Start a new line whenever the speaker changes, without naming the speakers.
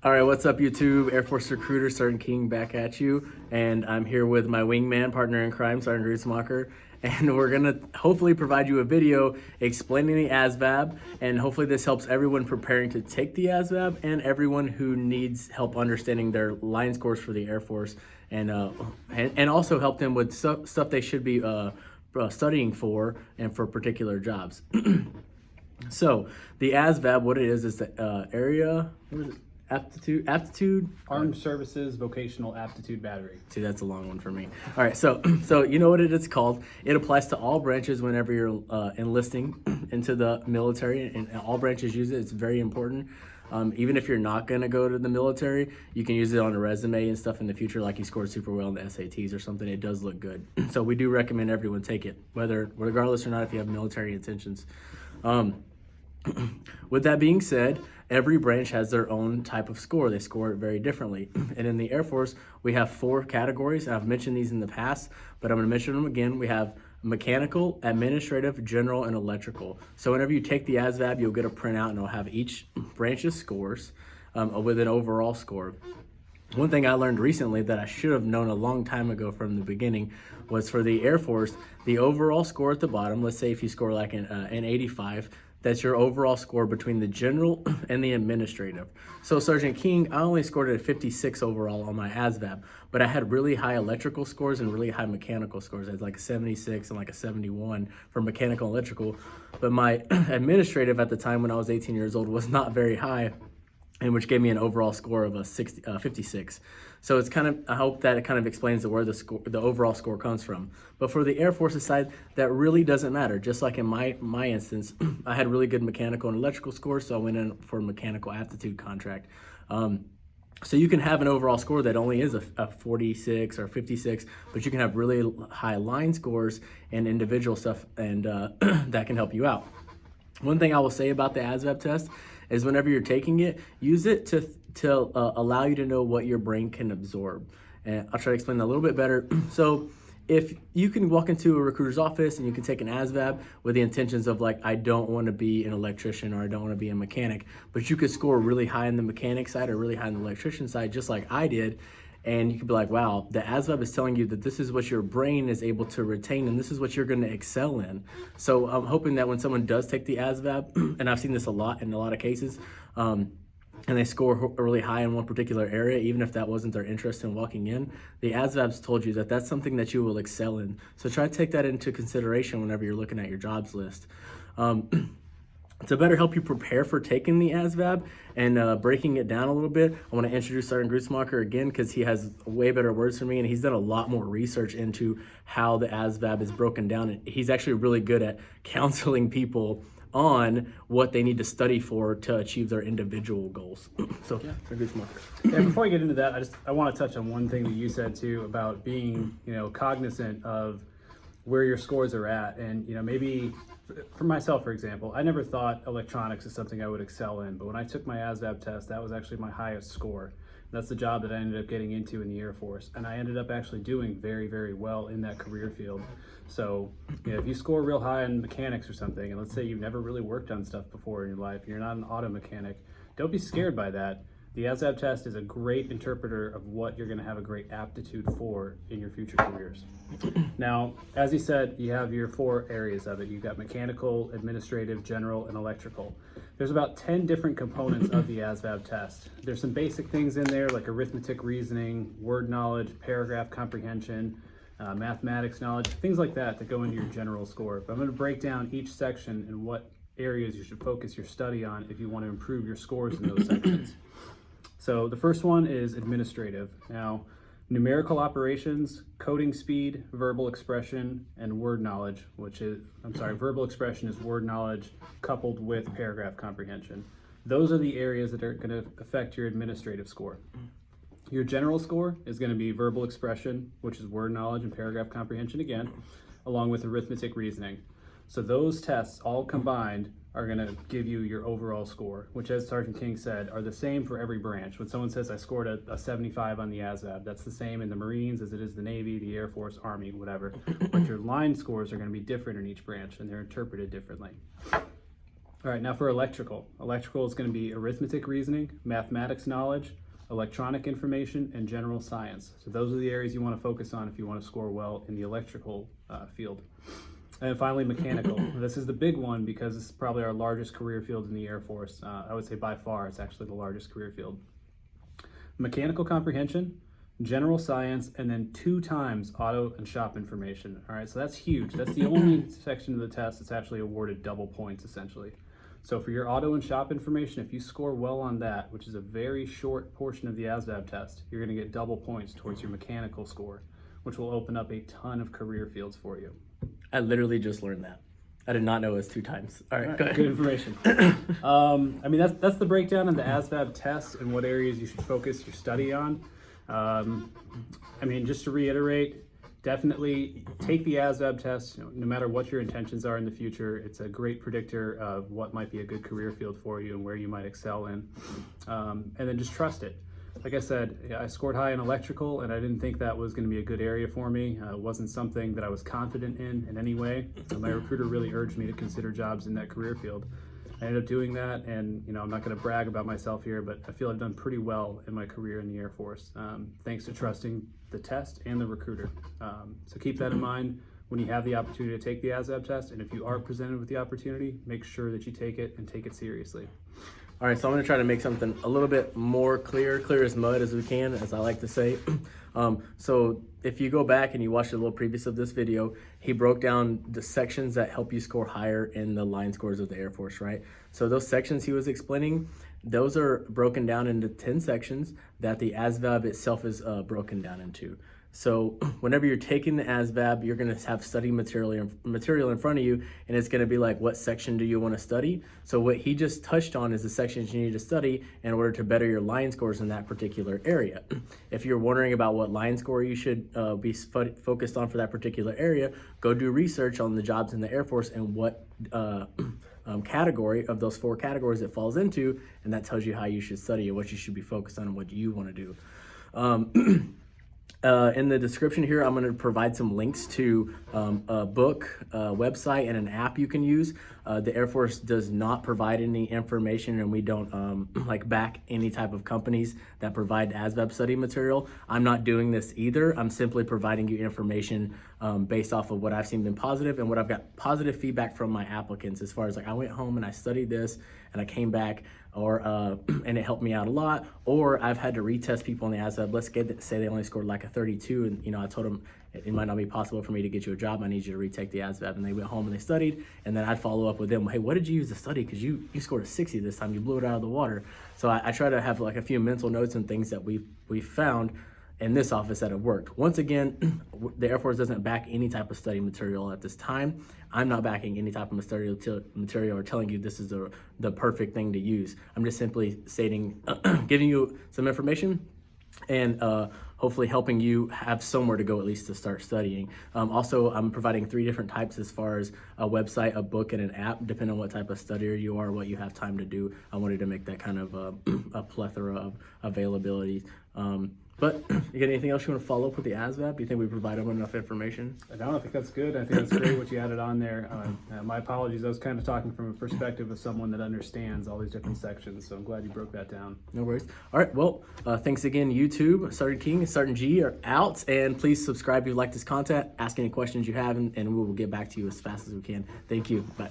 All right, what's up, YouTube? Air Force recruiter Sergeant King back at you, and I'm here with my wingman partner in crime, Sergeant Grutzmacher, and we're gonna hopefully provide you a video explaining the ASVAB, and hopefully this helps everyone preparing to take the ASVAB and everyone who needs help understanding their line scores for the Air Force, and also help them with stuff they should be studying for and for particular jobs. So the ASVAB, what it is the area. What is it? Aptitude
Armed Services Vocational Aptitude Battery.
See, that's a long one for me. All right, so you know what it is called. It applies to all branches whenever you're enlisting into the military, and all branches use it. It's very important. Even if you're not going to go to the military, you can use it on a resume and stuff in the future, like you scored super well in the SATs or something. It does look good. So we do recommend everyone take it, regardless or not if you have military intentions. With that being said, every branch has their own type of score. They score it very differently. And in the Air Force, we have 4 categories. I've mentioned these in the past, but I'm going to mention them again. We have mechanical, administrative, general, and electrical. So whenever you take the ASVAB, you'll get a printout and it'll have each branch's scores with an overall score. One thing I learned recently that I should have known a long time ago from the beginning was for the Air Force, the overall score at the bottom, let's say if you score like an 85, that's your overall score between the general and the administrative. So Sergeant King, I only scored a 56 overall on my ASVAB, but I had really high electrical scores and really high mechanical scores. I had like a 76 and like a 71 for mechanical and electrical. But my administrative at the time when I was 18 years old was not very high, and which gave me an overall score of a 56. So it's kind of, I hope that it kind of explains where the overall score comes from. But for the Air Force's side, that really doesn't matter. Just like in my instance, I had really good mechanical and electrical scores, so I went in for a mechanical aptitude contract. So you can have an overall score that only is a 46 or 56, but you can have really high line scores and individual stuff, and that can help you out. One thing I will say about the ASVAB test is whenever you're taking it, use it to allow you to know what your brain can absorb. And I'll try to explain that a little bit better. So if you can walk into a recruiter's office and you can take an ASVAB with the intentions of like, I don't want to be an electrician or I don't want to be a mechanic, but you could score really high in the mechanic side or really high in the electrician side, just like I did. And you could be like, wow, the ASVAB is telling you that this is what your brain is able to retain and this is what you're going to excel in. So I'm hoping that when someone does take the ASVAB, and I've seen this a lot in a lot of cases, and they score really high in one particular area, even if that wasn't their interest in walking in, the ASVAB's told you that that's something that you will excel in. So try to take that into consideration whenever you're looking at your jobs list. To better help you prepare for taking the ASVAB and breaking it down a little bit, I want to introduce Sergeant Grutzmacher again because he has way better words for me and he's done a lot more research into how the ASVAB is broken down. And he's actually really good at counseling people on what they need to study for to achieve their individual goals. So, yeah. Sergeant Grutzmacher.
Yeah, before I get into that, I want to touch on one thing that you said too about being, cognizant of where your scores are at, and maybe. For myself, for example, I never thought electronics is something I would excel in, but when I took my ASVAB test, that was actually my highest score. That's the job that I ended up getting into in the Air Force, and I ended up actually doing very, very well in that career field. So, if you score real high in mechanics or something, and let's say you've never really worked on stuff before in your life, and you're not an auto mechanic, don't be scared by that. The ASVAB test is a great interpreter of what you're going to have a great aptitude for in your future careers. Now, as he said, you have your 4 areas of it. You've got mechanical, administrative, general, and electrical. There's about 10 different components of the ASVAB test. There's some basic things in there like arithmetic reasoning, word knowledge, paragraph comprehension, mathematics knowledge, things like that go into your general score. But I'm going to break down each section and what areas you should focus your study on if you want to improve your scores in those sections. So the first one is administrative. Now, numerical operations, coding speed, verbal expression, and word knowledge, verbal expression is word knowledge coupled with paragraph comprehension. Those are the areas that are going to affect your administrative score. Your general score is going to be verbal expression, which is word knowledge and paragraph comprehension again, along with arithmetic reasoning. So those tests all combined are going to give you your overall score, which, as Sergeant King said, are the same for every branch. When someone says I scored a 75 on the ASVAB, that's the same in the Marines as it is the Navy, the Air Force, Army, whatever. But your line scores are going to be different in each branch, and they're interpreted differently. All right, now for electrical. Electrical is going to be arithmetic reasoning, mathematics knowledge, electronic information, and general science. So those are the areas you want to focus on if you want to score well in the electrical field. And then finally, mechanical. This is the big one because this is probably our largest career field in the Air Force. I would say by far, it's actually the largest career field. Mechanical comprehension, general science, and then 2 times auto and shop information. All right, so that's huge. That's the only section of the test that's actually awarded double points, essentially. So for your auto and shop information, if you score well on that, which is a very short portion of the ASVAB test, you're going to get double points towards your mechanical score, which will open up a ton of career fields for you.
I literally just learned that. I did not know it was 2 times. All right, go ahead.
Good information. I mean, that's the breakdown of the ASVAB test and what areas you should focus your study on. I mean, just to reiterate, definitely take the ASVAB test. No matter what your intentions are in the future, it's a great predictor of what might be a good career field for you and where you might excel in. And then just trust it. Like I said, I scored high in electrical, and I didn't think that was going to be a good area for me. It wasn't something that I was confident in any way. My recruiter really urged me to consider jobs in that career field. I ended up doing that, and I'm not going to brag about myself here, but I feel I've done pretty well in my career in the Air Force, thanks to trusting the test and the recruiter. So keep that in mind when you have the opportunity to take the ASVAB test, and if you are presented with the opportunity, make sure that you take it and take it seriously.
All right, so I'm going to try to make something a little bit more clear as mud as we can, as I like to say. So if you go back and you watch the little previous of this video, he broke down the sections that help you score higher in the line scores of the Air Force, right? So those sections he was explaining, those are broken down into 10 sections that the ASVAB itself is broken down into. So whenever you're taking the ASVAB, you're going to have study material in front of you, and it's going to be like, what section do you want to study? So what he just touched on is the sections you need to study in order to better your line scores in that particular area. If you're wondering about what line score you should be focused on for that particular area, go do research on the jobs in the Air Force and what category of those 4 categories it falls into, and that tells you how you should study and what you should be focused on and what you want to do. In the description here, I'm going to provide some links to a book, a website, and an app you can use. The Air Force does not provide any information, and we don't back any type of companies that provide ASVAB study material. I'm not doing this either. I'm simply providing you information based off of what I've seen been positive and what I've got positive feedback from my applicants, as far as like, I went home and I studied this and I came back, or and it helped me out a lot. Or I've had to retest people on the ASVAB. Let's say they only scored like a 32, and I told them it might not be possible for me to get you a job. I need you to retake the ASVAB. And they went home and they studied, and then I'd follow up with them. Hey, what did you use to study? Because you scored a 60 this time. You blew it out of the water. So I try to have like a few mental notes and things that we found in this office that have worked. Once again, the Air Force doesn't back any type of study material at this time. I'm not backing any type of material or telling you this is the perfect thing to use. I'm just simply stating, giving you some information, and hopefully helping you have somewhere to go at least to start studying. Also, I'm providing 3 different types as far as a website, a book, and an app, depending on what type of studier you are, what you have time to do. I wanted to make that kind of a plethora of availability. But you got anything else you want to follow up with the ASVAB? Do you think we provide them enough information?
No, I think that's good. I think that's great what you added on there. My apologies. I was kind of talking from a perspective of someone that understands all these different sections, so I'm glad you broke that down.
No worries. All right, well, thanks again, YouTube. Sergeant King and Sergeant G are out, and please subscribe if you like this content. Ask any questions you have, and we will get back to you as fast as we can. Thank you. Bye.